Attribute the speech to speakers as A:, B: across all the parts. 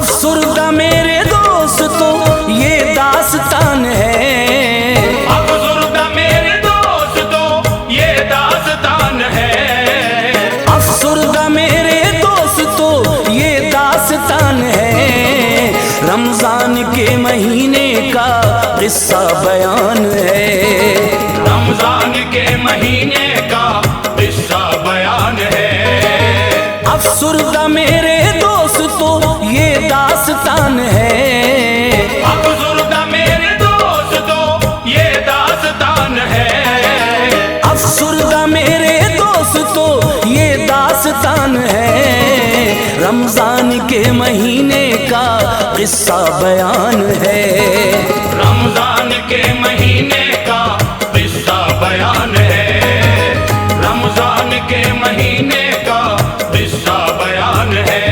A: अफसुर्दा मेरे दोस्तों ये दास्तान है,
B: अफसुर्दा मेरे दोस्तों ये दास्तान है,
A: अफसुर्दा मेरे दोस्तों ये दास्तान है। रमजान के महीने का किस्सा बयान है,
B: रमजान के महीने का किस्सा बयान है।
A: अफसुर्दा मेरे दोस्तों ये दास्तान है,
B: अफसुर्दा मेरे दोस्तों ये दास्तान है,
A: अफसुर्दा मेरे दोस्तों ये दास्तान है। रमजान के महीने का किस्सा बयान है,
B: रमजान के महीने का किस्सा बयान है, रमजान के महीने का किस्सा बयान है।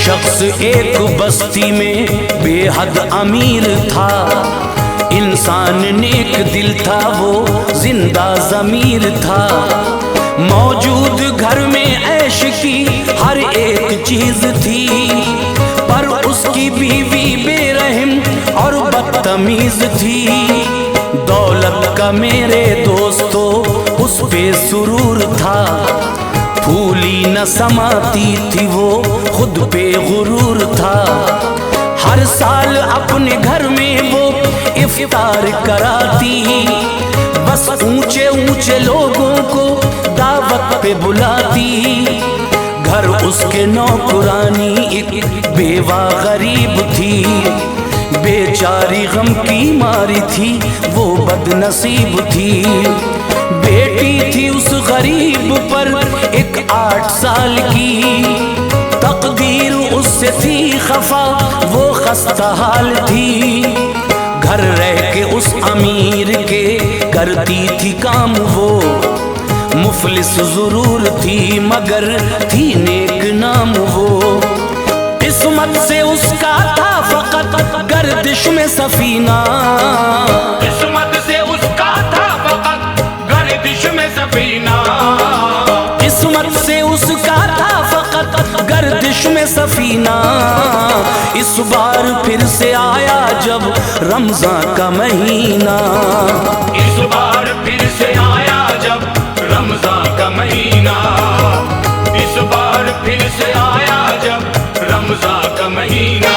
A: शख्स एक बस्ती में बेहद अमीर था, इंसान नेक दिल था, वो जिंदा ज़मीर था। मौजूद घर में ऐश की हर एक चीज थी, पर उसकी बीवी बेरहम और बदतमीज थी। दौलत का मेरे दोस्तों उस पे सुरूर था, फूली न समाती थी वो खुद पे गुरूर था। हर साल अपने घर में वो इफ्तार कराती, बस ऊंचे ऊंचे लोगों को दावत पे बुलाती। घर उसके नौकरानी एक बेवा गरीब थी, बेचारी गम की मारी थी, वो बदनसीब थी। बेटी थी उस गरीब पर एक 8 साल की, तकदीर उससे थी खफा, वो खस्ता हाल थी। घर रह के उस अमीर के करती थी काम वो, मुफलिस जरूर थी मगर थी नेक नाम वो। किस्मत से उसका था फकत गर्दिश में सफीना,
B: किस्मत से उसका था फकत गर्दिश में सफीना,
A: किस्मत से उसका था फकत गर्दिश में सफीना। इस बार फिर से आया जब रमजान का महीना,
B: इस बार फिर से आया जब रमजान का महीना, इस बार फिर से आया जब रमजान का महीना।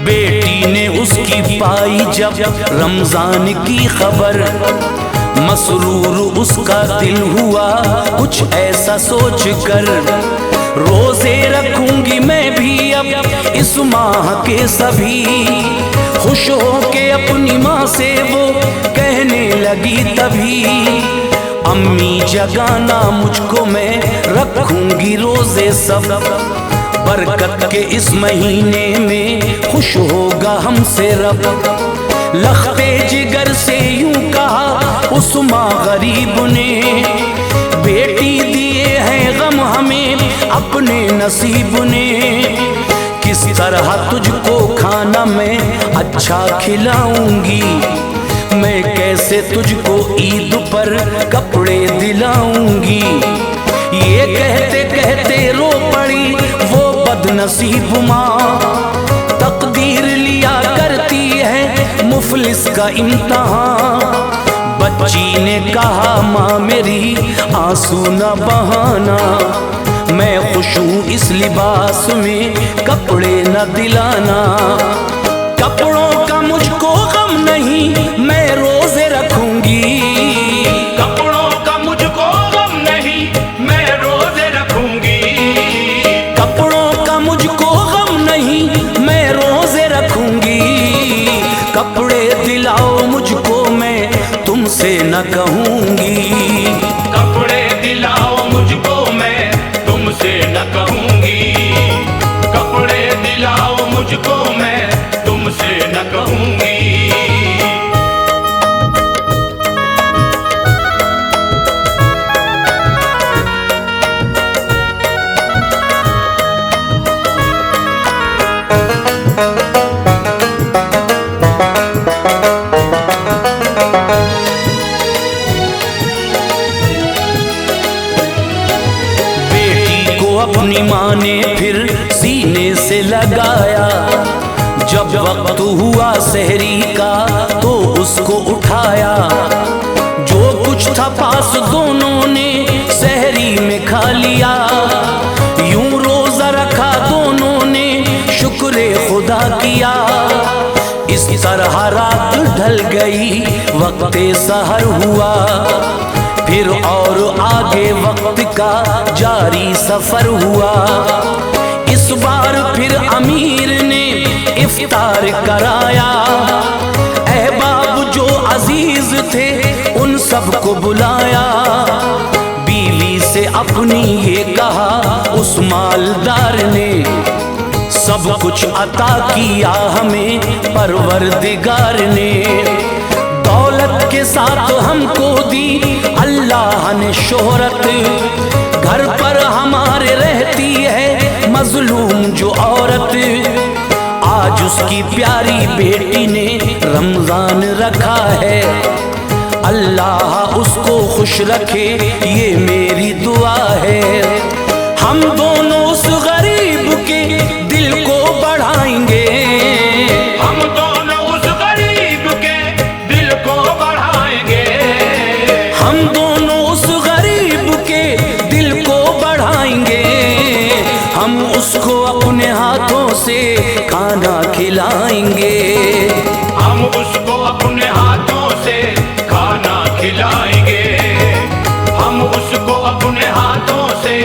A: बेटी ने उसकी पाई जब रमजान की खबर, मसरूर उसका दिल हुआ कुछ ऐसा सोच कर। रोजे रखूंगी मैं भी अब इस माह के सभी, खुश हो के अपनी माँ से वो कहने लगी तभी। अम्मी जगाना मुझको, मैं रखूंगी रोजे सब, बरकत के इस महीने में खुश होगा हमसे रब। लखते जिगर से यूं कहा उस माँ गरीब ने, बेटी दिए हैं गम हमें अपने नसीब ने। किस तरह तुझको खाना मैं अच्छा खिलाऊंगी, मैं कैसे तुझको ईद पर कपड़े दिलाऊंगी। ये कहते कहते रो पड़ी वो बदनसीब माँ, तकदीर लिया करती है मुफलिस का इम्तहान। बच्ची ने कहा माँ मेरी आंसू न बहाना, मैं खुश हूँ इस लिबास में कपड़े न दिलाना। कपड़ों का मुझको गम नहीं, मैं रोजे रखूंगी,
B: कपड़ों का मुझको गम नहीं, मैं रोजे रखूंगी,
A: कपड़ों का मुझको गम नहीं, मैं रोजे रखूंगी। कपड़े दिलाओ मुझको, मैं तुमसे न कहूंगी,
B: कपड़े दिलाओ मुझको, मैं तुमसे न मुझको मैं तुमसे न कहूंगी।
A: अपनी माँ ने फिर सीने से लगाया, जब वक्त हुआ सहरी का तो उसको उठाया। जो कुछ था पास दोनों ने सहरी में खा लिया, यूं रोजा रखा दोनों ने शुक्र खुदा किया। इस तरह रात ढल गई वक्त सहर हुआ, फिर और आगे वक्त का जारी सफर हुआ। इस बार फिर अमीर ने इफ्तार कराया, अहबाब जो अजीज थे उन सबको बुलाया। बीवी से अपनी ये कहा उस मालदार ने, सब कुछ अता किया हमें परवरदिगार ने। दौलत के साथ हमको दी अल्लाह ने शोहरत, घर पर हमारे रहती है मजलूम जो औरत। आज उसकी प्यारी बेटी ने रमजान रखा है, अल्लाह उसको खुश रखे ये मेरी दुआ है। हम दोनों उस गरीब के दिल को बढ़ाएंगे,
B: हम दोनों उस गरीब के दिल को बढ़ाएंगे।
A: हम दोनों उस गरीब के दिल को बढ़ाएंगे। हम उसको अपने हाथों से खाना खिलाएंगे,
B: हम उसको अपने हाथों से खाना खिलाएंगे। हम उसको अपने हाथों से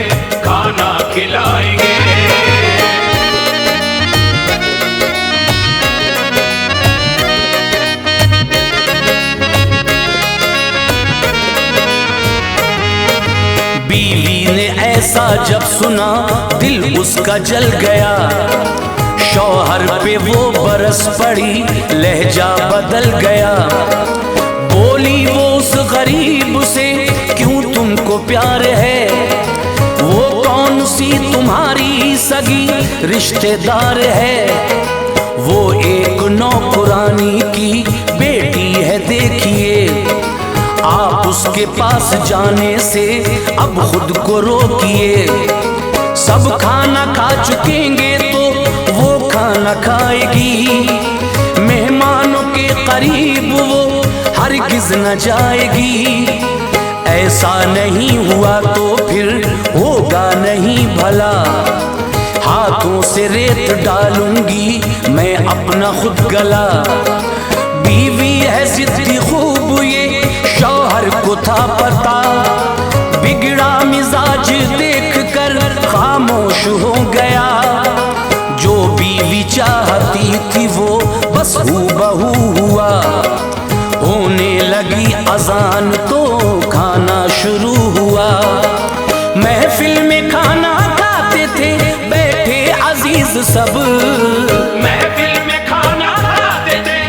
B: खाना खिलाएंगे।
A: बीवी ने ऐसा जब सुना दिल उसका जल गया, शौहर पे वो बरस पड़ी लहजा बदल गया। बोली वो उस गरीब से क्यों तुमको प्यार है, वो कौन सी तुम्हारी सगी रिश्तेदार है। वो एक नौकरानी की बेटी है देखिए, आप उसके पास जाने से अब खुद को रोकिए। सब खाना खा चुकेंगे तो वो खाना खाएगी, मेहमानों के करीब वो हरगिज न जाएगी। ऐसा नहीं हुआ तो फिर होगा नहीं भला, हाथों से रेत डालूंगी मैं अपना खुद गला। बीवी है जिद्दी खूब ये शौहर को था पता, बिगड़ा मिजाज देख कर खामोश हो गया। जो बीवी चाहती थी वो बस हूबहू हुआ, होने लगी अजान तो खाना शुरू हुआ। महफिल में खाना खाते थे बैठे अजीज सब,
B: महफिल में खाना खाते थे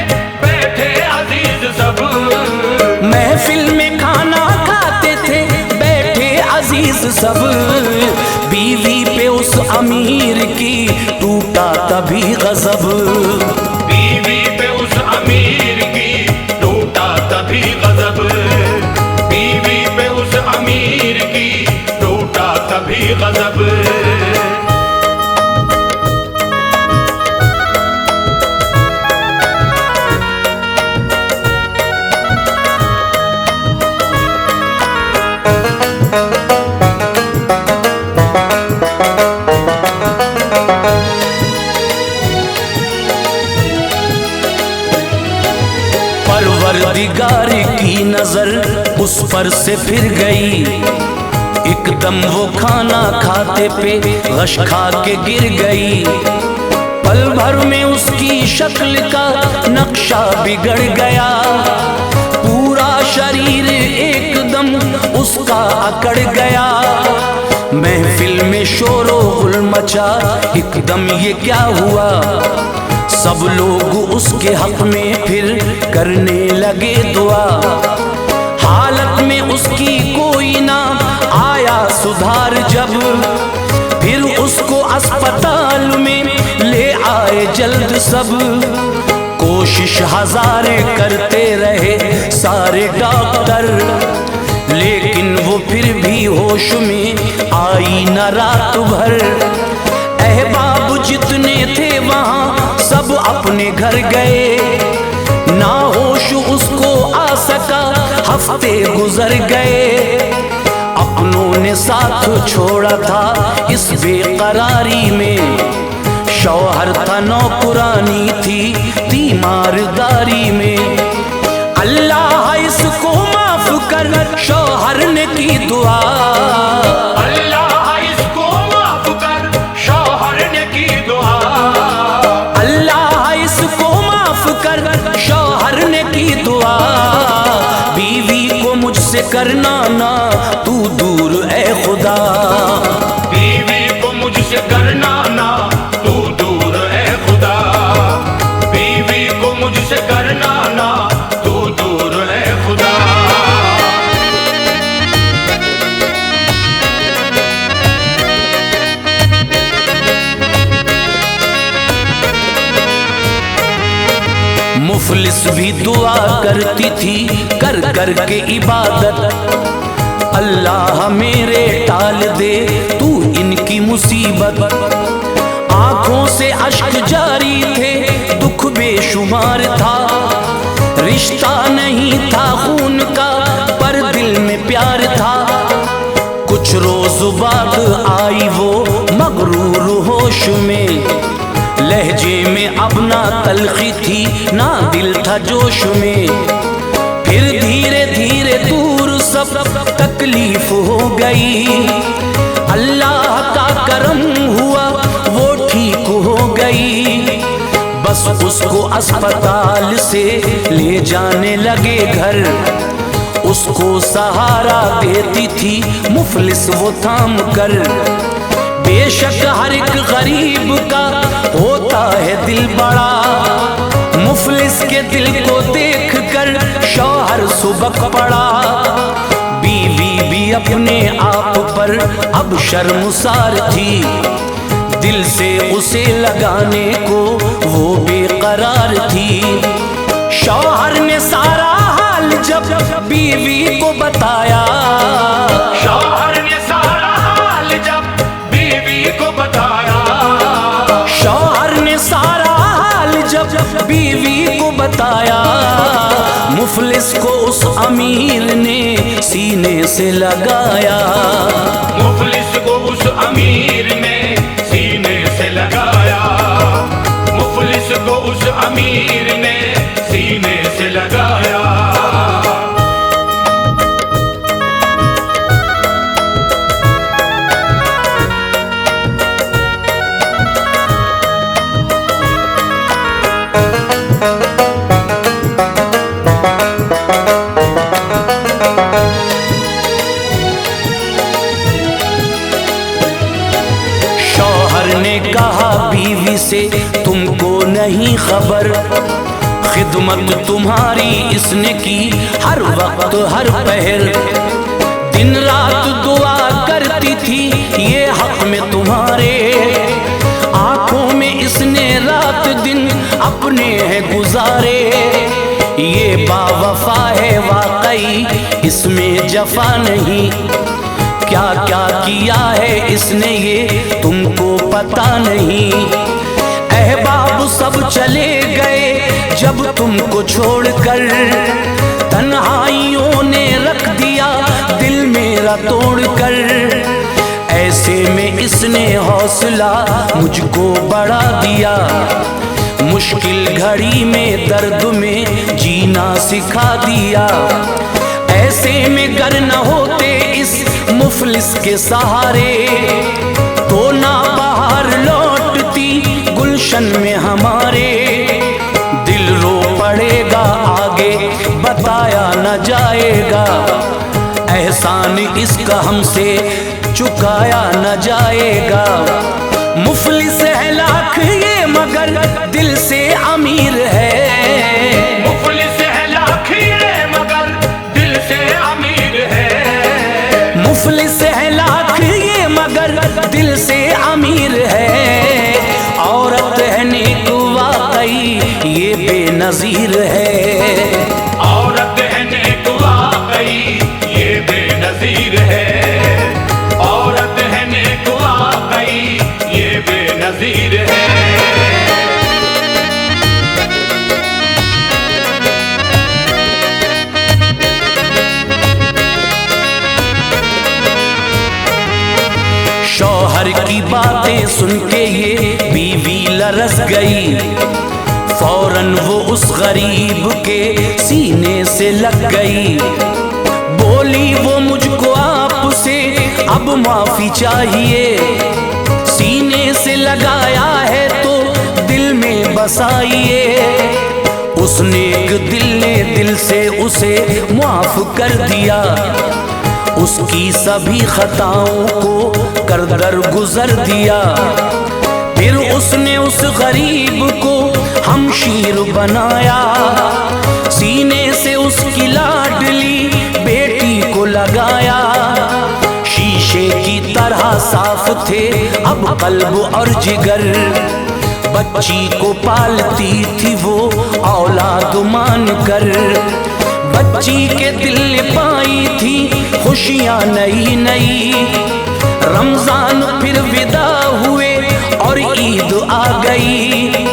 B: बैठे अजीज सब।
A: महफिल में खाना खाते थे बैठे अजीज सब। बीवी पे उस अमीर की टूटा तभी गजब,
B: बीवी पे उस अमीर की टूटा तभी गजब। बीवी पे उस अमीर की टूटा तभी गजब।
A: परवरदिगार की नजर उस पर से फिर गई, एकदम वो खाना खाते पे गश खा के गिर गई। पल भर में उसकी शक्ल का नक्शा बिगड़ गया, पूरा शरीर एकदम उसका अकड़ गया। महफिल में शोरो गुल मचा एकदम ये क्या हुआ। सब लोग उसके हक में फिर करने लगे दुआ। हालत में उसकी कोई ना आया सुधार जब, फिर उसको अस्पताल में ले आए जल्द सब। कोशिश हजारे करते रहे सारे डॉक्टर, लेकिन वो फिर भी होश में आई न रात भर। अहबाब जितने थे वहाँ सब अपने घर गए, ना होश उसको आ सका, हफ्ते गुजर गए। अपनों ने साथ छोड़ा था इस बेकरारी में, शौहर था नौकरानी थी तीमारदारी में। अल्लाह इसको माफ कर शौहर ने की दुआ,
B: अल्लाह इसको माफ कर शौहर ने की दुआ।
A: अल्लाह इसको माफ कर शौहर ने की दुआ। बीवी को मुझसे करना ना तू दूर ए खुदा,
B: बीवी को मुझसे करना ना तू दूर ए खुदा। बीवी को मुझसे करना ना तू दूर ए खुदा।
A: मुफलिस भी दुआ करती थी कर कर के इबादत। अल्लाह मेरे टाल दे तू इनकी मुसीबत। आंखों से अश्क जारी थे, दुख बेशुमार था। रिश्ता नहीं था खून का पर दिल में प्यार था। कुछ रोज बाद आई वो मगरूर होश में, लहजे में अब ना तलखी थी ना दिल था जोश में। फिर धीरे धीरे दूर सब तकलीफ हो गई। अल्लाह का करम हुआ वो ठीक हो गई। बस उसको अस्पताल से ले जाने लगे घर, उसको सहारा देती थी मुफलिस वो थाम कर। बेशक हर एक गरीब का होता है दिल बड़ा, मुफलिस के दिल को देख कर शौहर सुबक पड़ा। बीवी भी अपने आप पर अब शर्मसार थी, दिल से उसे लगाने को वो बेकरार थी। शौहर ने सारा हाल जब बीवी को बताया,
B: शौहर ने सारा हाल जब बीवी को बताया।
A: शौहर ने सारा हाल जब बीवी को बताया। मुफलिस को उस अमीर ने सीने से लगाया,
B: मुफलिस को उस अमीर ने सीने से लगाया। मुफलिस को उस अमीर ने सीने से लगाया।
A: कहा बीवी से तुमको नहीं खबर, खिदमत तुम्हारी इसने की हर वक्त हर पहर। दिन रात दुआ करती थी ये हक में तुम्हारे, आंखों में इसने रात दिन अपने हैं गुजारे। ये बावफा है वाकई इसमें जफा नहीं, क्या क्या किया है इसने ये तुमको पता नहीं। अहबाब सब चले गए जब तुमको छोड़कर, तन्हाइयों ने रख दिया दिल मेरा तोड़कर। ऐसे में इसने हौसला मुझको बढ़ा दिया, मुश्किल घड़ी में दर्द में जीना सिखा दिया। ऐसे में गर न होते इस मुफलिस के सहारे, तो ना बाहर लौटती गुलशन में हमारे। दिल रो पड़ेगा आगे बताया न जाएगा, एहसान इसका हमसे चुकाया न जाएगा। मुफलिस है लाख ये मगर दिल से अमीर है।
B: मुफलिस है लाख ये मगर दिल से अमीर है।
A: मुफलिस है लाख ये मगर दिल से अमीर है। औरत है नेक वाकई ये बेनज़ीर है।
B: औरत है नेक वाकई ये बेनज़ीर है। औरत है नेक वाकई ये बेनज़ीर है।
A: शौहर की बातें सुन के ये बीवी लरस गई। फौरन वो उस गरीब के सीने से लग गई। बोली वो मुझको आपसे अब माफी चाहिए। सीने से लगाया है तो दिल में बसाइए। उसने एक दिल ने दिल से उसे माफ कर दिया। उसकी सभी खताओं को कर दर गुजर दिया। फिर उसने उस गरीब को हमशीर बनाया। सीने से उसकी लाडली बेटी को लगाया। शीशे की तरह साफ थे अब कल्ब और जिगर। बच्ची को पालती थी वो औलाद मान कर। बच्ची के दिल ने पाई थी खुशियां नई नई। रमजान फिर विदा हुए और ईद आ गई।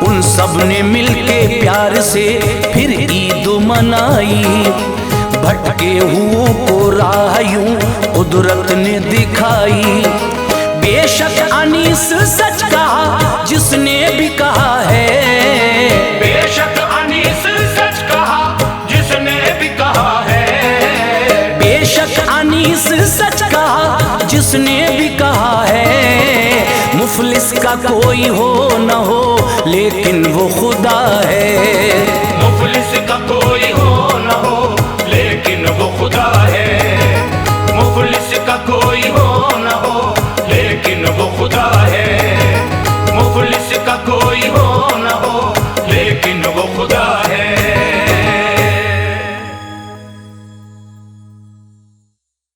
A: उन सब ने मिलके प्यार से फिर ईद मनाई। भटके हुओं को राह यूं कुदरत ने दिखाई। बेशक अनीस सच कहा जिसने भी कहा है।
B: बेशक अनीस सच कहा जिसने भी कहा है।
A: बेशक अनीस सच कहा जिसने भी कहा है। मुफलिस का कोई हो न हो लेकिन वो खुदा है।